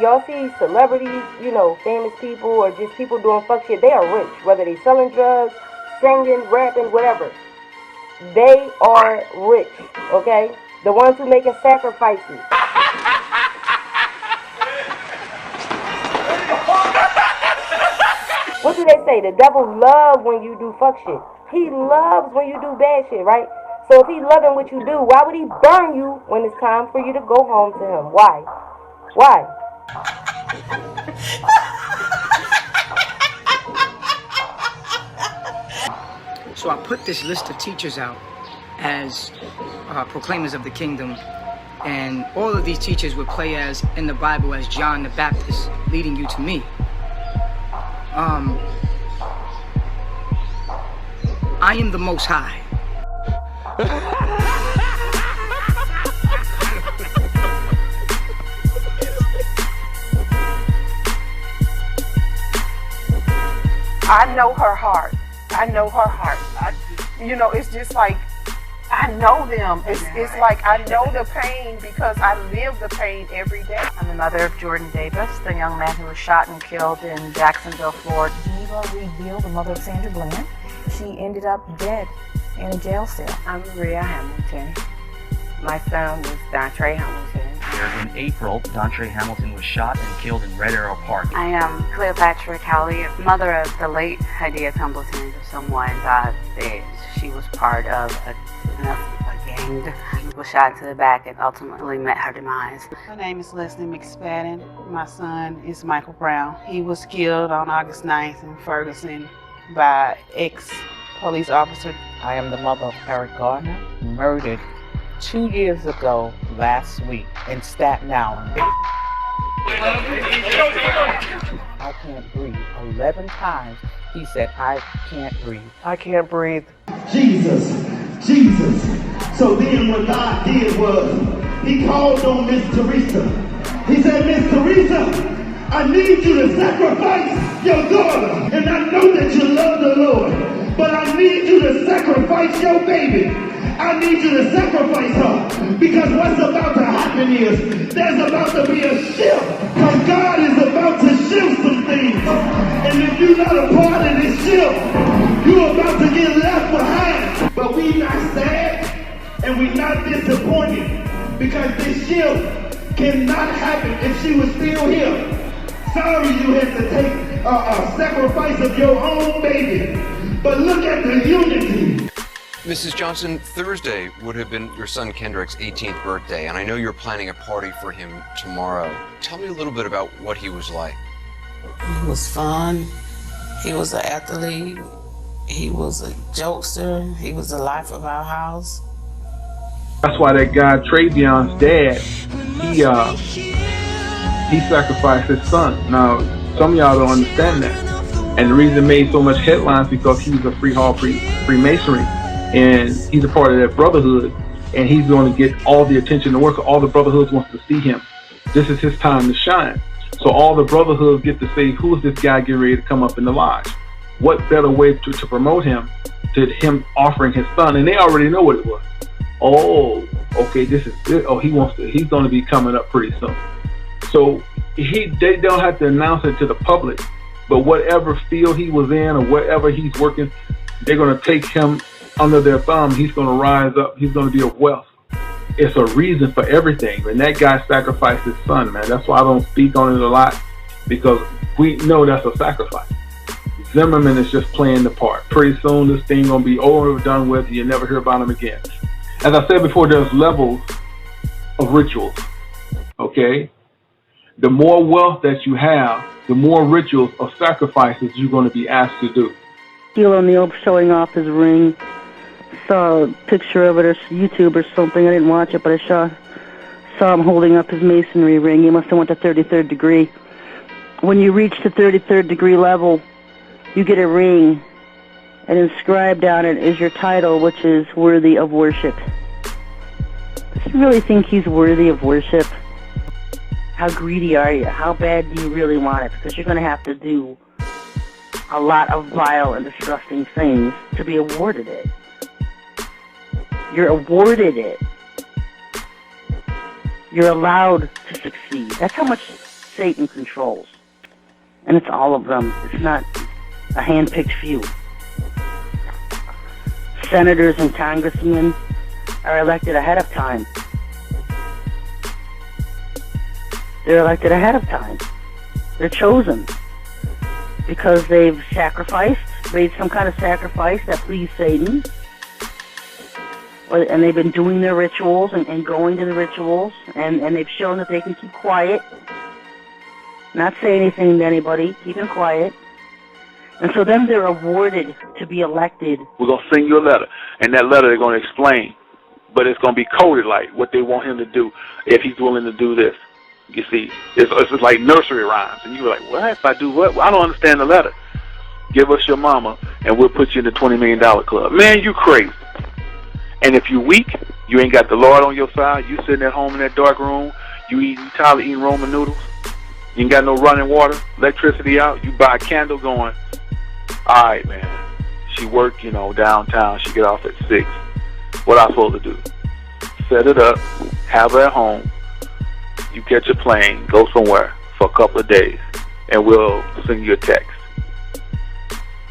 y'all see celebrities, you know, famous people or just people doing fuck shit, they are rich. Whether they selling drugs, singing, rapping, whatever. They are rich, okay? The ones who making sacrifices. What do they say? The devil loves when you do fuck shit. He loves when you do bad shit, right? So if he loving what you do, why would he burn you when it's time for you to go home to him? Why? Why? So I put this list of teachers out as proclaimers of the kingdom, and all of these teachers would play as in the Bible as John the Baptist leading you to me. I am the Most High. I know her heart. I know her heart. You know, it's just like, I know them. It's like I know the pain because I live the pain every day. I'm the mother of Jordan Davis, the young man who was shot and killed in Jacksonville, Florida. Geneva Reed, the mother of Sandra Bland. She ended up dead in a jail cell. I'm Maria Hamilton. My son was Dontre Hamilton. In April, Dontre Hamilton was shot and killed in Red Arrow Park. I am Cleopatra Cowley, mother of the late Hadia Templeton, someone that she was part of a gang that was shot to the back and ultimately met her demise. My name is Leslie McSpadden. My son is Michael Brown. He was killed on August 9th in Ferguson by ex-police officer. I am the mother of Eric Gardner, murdered 2 years ago last week in Staten Island. I can't breathe. 11 times he said, I can't breathe. I can't breathe. Jesus. So then what God did was, he called on Miss Teresa. He said, Miss Teresa, I need you to sacrifice your daughter. And I know that you love the Lord, but I need you to sacrifice your baby. I need you to sacrifice her, because what's about to happen is there's about to be a shift, because God is about to shift some things. And if you're not a part of this shift, you're about to get left behind. But we not sad and we not disappointed, because this shift cannot happen if she was still here. Sorry you had to take a sacrifice of your own baby, but look at the unity. Mrs. Johnson, Thursday would have been your son Kendrick's 18th birthday, and I know you're planning a party for him tomorrow. Tell me a little bit about what he was like. He was fun. He was an athlete. He was a jokester. He was the life of our house. That's why that guy Trayvion's dad, he sacrificed his son. Now, some of y'all don't understand that. And the reason it made so much headlines because he was a Freemasonry. And he's a part of that brotherhood, and he's going to get all the attention in the world. So all the brotherhoods wants to see him. This is his time to shine. So all the brotherhoods get to say, who is this guy getting ready to come up in the lodge? What better way to promote him to him offering his son? And they already know what it was. Oh, okay, this is it. Oh, he's going to be coming up pretty soon. So they don't have to announce it to the public, but whatever field he was in or whatever he's working, they're going to take him under their thumb. He's going to rise up. He's going to be of wealth. It's a reason for everything. And that guy sacrificed his son, man. That's why I don't speak on it a lot, because we know that's a sacrifice. Zimmerman is just playing the part. Pretty soon this thing going to be over and done with. You never hear about him again. As I said before, there's levels of rituals. Okay? The more wealth that you have, the more rituals of sacrifices you're going to be asked to do. Shaquille O'Neal showing off his ring. Saw a picture of it or YouTube or something. I didn't watch it, but I saw him holding up his masonry ring. He must have went to 33rd degree. When you reach the 33rd degree level, you get a ring, and inscribed on it is your title, which is worthy of worship. Does he really think he's worthy of worship? How greedy are you? How bad do you really want it? Because you're going to have to do a lot of vile and disgusting things to be awarded it. You're awarded it. You're allowed to succeed. That's how much Satan controls. And it's all of them. It's not a hand-picked few. Senators and congressmen are elected ahead of time. They're elected ahead of time. They're chosen because they've sacrificed, made some kind of sacrifice that pleased Satan. And they've been doing their rituals and going to the rituals, and they've shown that they can keep quiet, not say anything to anybody, keeping quiet. And so then they're awarded to be elected. We're going to send you a letter, and that letter they're going to explain, but it's going to be coded like what they want him to do if he's willing to do this. You see, it's just like nursery rhymes, and you're like, what? If I do what? Well, I don't understand the letter. Give us your mama, and we'll put you in the $20 million club. Man, you crazy. And if you're weak, you ain't got the Lord on your side, you sitting at home in that dark room, you tired of eating Roman noodles, you ain't got no running water, electricity out, you buy a candle going, all right, man, she work, downtown, she get off at 6. What I supposed to do? Set it up, have her at home, you catch a plane, go somewhere for a couple of days, and we'll send you a text.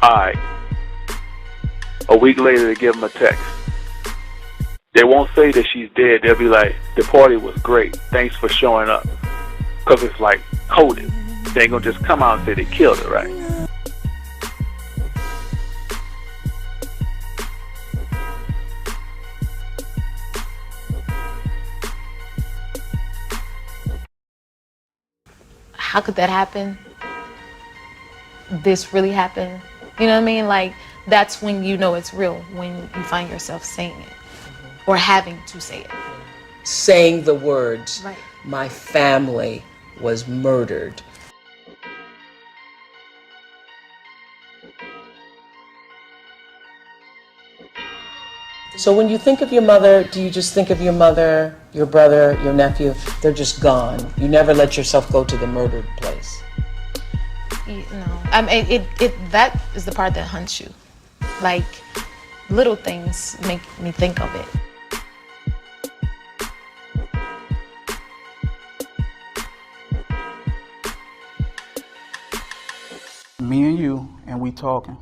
All right. A week later, they give them a text. They won't say that she's dead. They'll be like, the party was great. Thanks for showing up. Because it's like coded. They ain't going to just come out and say they killed her, right? How could that happen? This really happened? You know what I mean? Like, that's when you know it's real, when you find yourself saying it or having to say it. Saying the words, right. My family was murdered. So when you think of your mother, do you just think of your mother, your brother, your nephew? They're just gone. You never let yourself go to the murdered place. No, I mean, that is the part that haunts you. Like, little things make me think of it. Me and you, and we talking.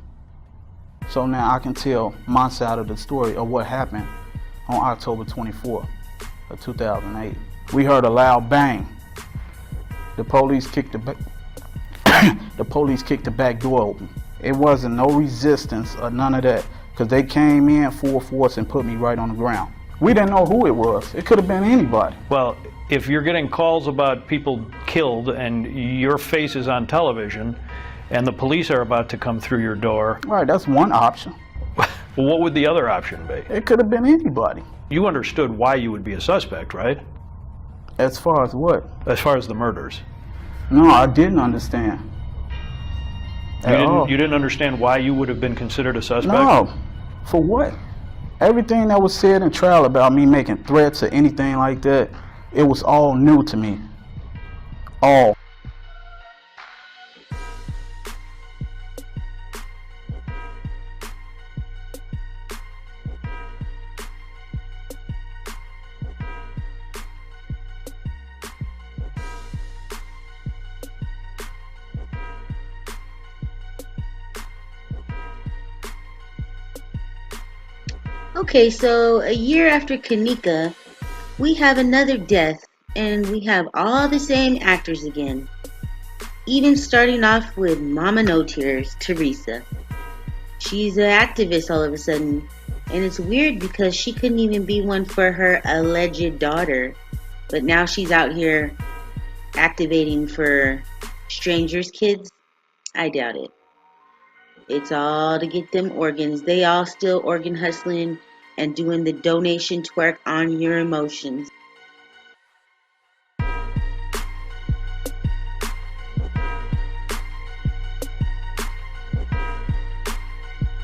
So now I can tell my side of the story of what happened on October 24th of 2008. We heard a loud bang. The police kicked the back door open. It wasn't no resistance or none of that, because they came in full force and put me right on the ground. We didn't know who it was. It could have been anybody. Well, if you're getting calls about people killed and your face is on television and the police are about to come through your door. Right, that's one option. Well, what would the other option be? It could have been anybody. You understood why you would be a suspect, right? As far as what? As far as the murders. No, I didn't understand. You didn't understand why you would have been considered a suspect? No. For what? Everything that was said in trial about me making threats or anything like that, it was all new to me. All. Okay, so a year after Kanika, we have another death, and we have all the same actors again. Even starting off with Mama No Tears, Teresa. She's an activist all of a sudden, and it's weird because she couldn't even be one for her alleged daughter, but now she's out here activating for strangers' kids. I doubt it. It's all to get them organs. They all still organ hustling and doing the donation twerk on your emotions.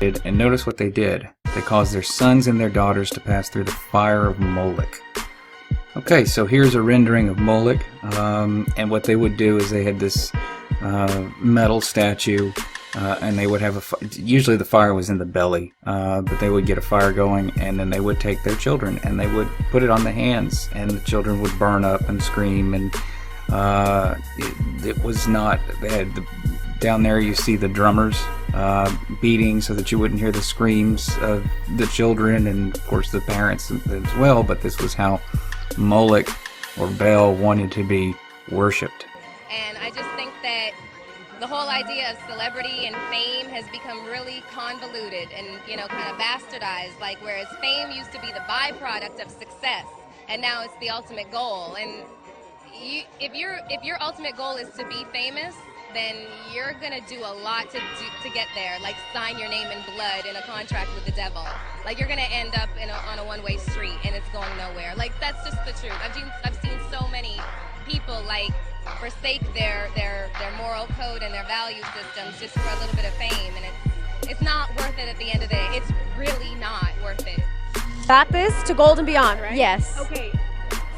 And notice what they did. They caused their sons and their daughters to pass through the fire of Moloch. Okay, so here's a rendering of Moloch. And what they would do is they had this metal statue. And they would have usually the fire was in the belly, but they would get a fire going, and then they would take their children and they would put it on the hands, and the children would burn up and scream, and It was not. Down there you see the drummers beating so that you wouldn't hear the screams of the children and of course the parents as well, but this was how Moloch or Baal wanted to be worshipped. And I just think that the whole idea of celebrity and fame has become really convoluted and, you know, kind of bastardized, like whereas fame used to be the byproduct of success and now it's the ultimate goal. And if your ultimate goal is to be famous, then you're gonna do a lot to get there, like sign your name in blood in a contract with the devil. Like you're gonna end up on a one-way street and it's going nowhere. Like that's just the truth. I've seen so many people like forsake their moral code and their value systems just for a little bit of fame, and it's not worth it at the end of the day. It's really not worth it. Got this to gold and beyond, right? Yes. Okay.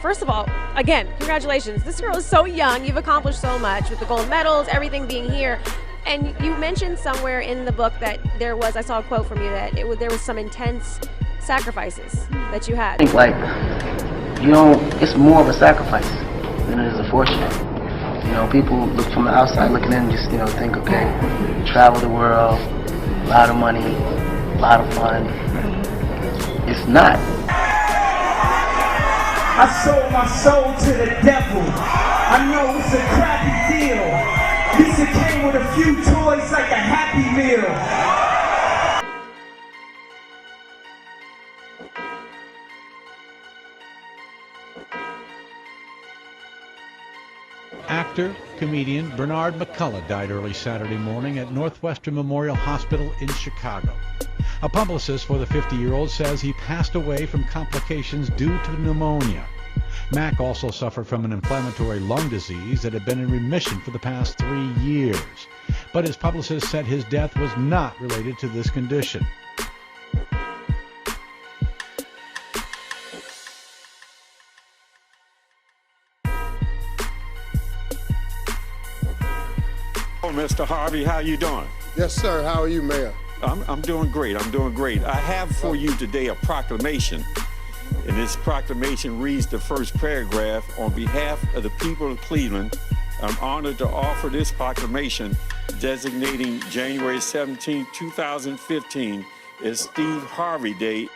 First of all, again, congratulations. This girl is so young. You've accomplished so much with the gold medals, everything being here. And you mentioned somewhere in the book that there was, I saw a quote from you, that there was some intense sacrifices that you had. I think like, you know, it's more of a sacrifice than it is a fortune. You know, people look from the outside looking in and just, you know, think, okay, travel the world, a lot of money, a lot of fun. It's not. I sold my soul to the devil. I know it's a crappy deal. At least it came with a few toys like a Happy Meal. Actor, comedian Bernard McCullough died early Saturday morning at Northwestern Memorial Hospital in Chicago. A publicist for the 50-year-old says he passed away from complications due to pneumonia. Mack also suffered from an inflammatory lung disease that had been in remission for the past 3 years. But his publicist said his death was not related to this condition. Oh, Mr. Harvey, how you doing? Yes, sir. How are you, Mayor? I'm doing great. I'm doing great. I have for you today a proclamation. And this proclamation reads the first paragraph. On behalf of the people of Cleveland, I'm honored to offer this proclamation designating January 17, 2015 as Steve Harvey Day.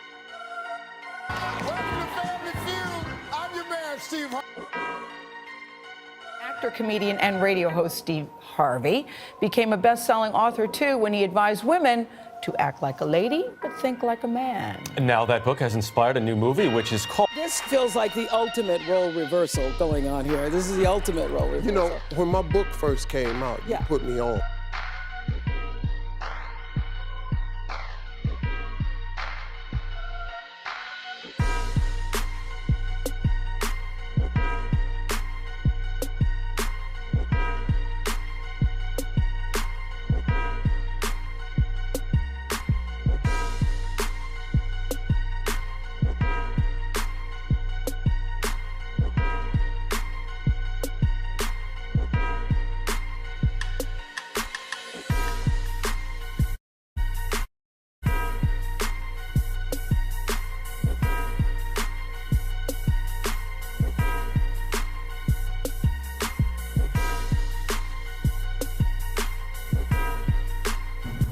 Actor, comedian, and radio host Steve Harvey became a best-selling author, too, when he advised women to act like a lady, but think like a man. And now that book has inspired a new movie, which is called... This feels like the ultimate role reversal going on here. This is the ultimate role reversal. You know, when my book first came out, you put me on.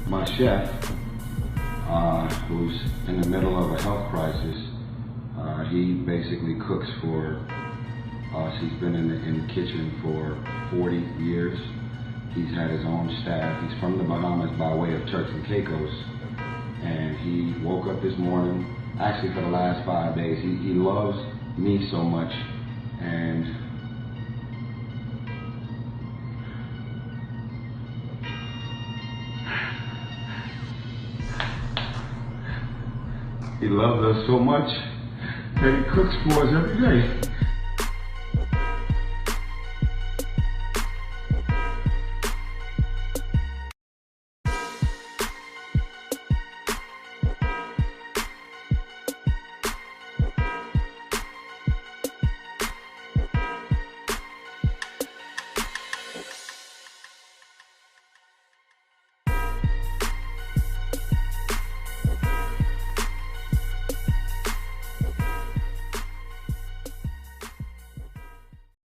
My chef, who's in the middle of a health crisis, he basically cooks for us. He's been in the kitchen for 40 years. He's had his own staff. He's from the Bahamas by way of Turks and Caicos. And he woke up this morning, actually for the last 5 days, he loves me so much. And he loves us so much that he cooks for us every day.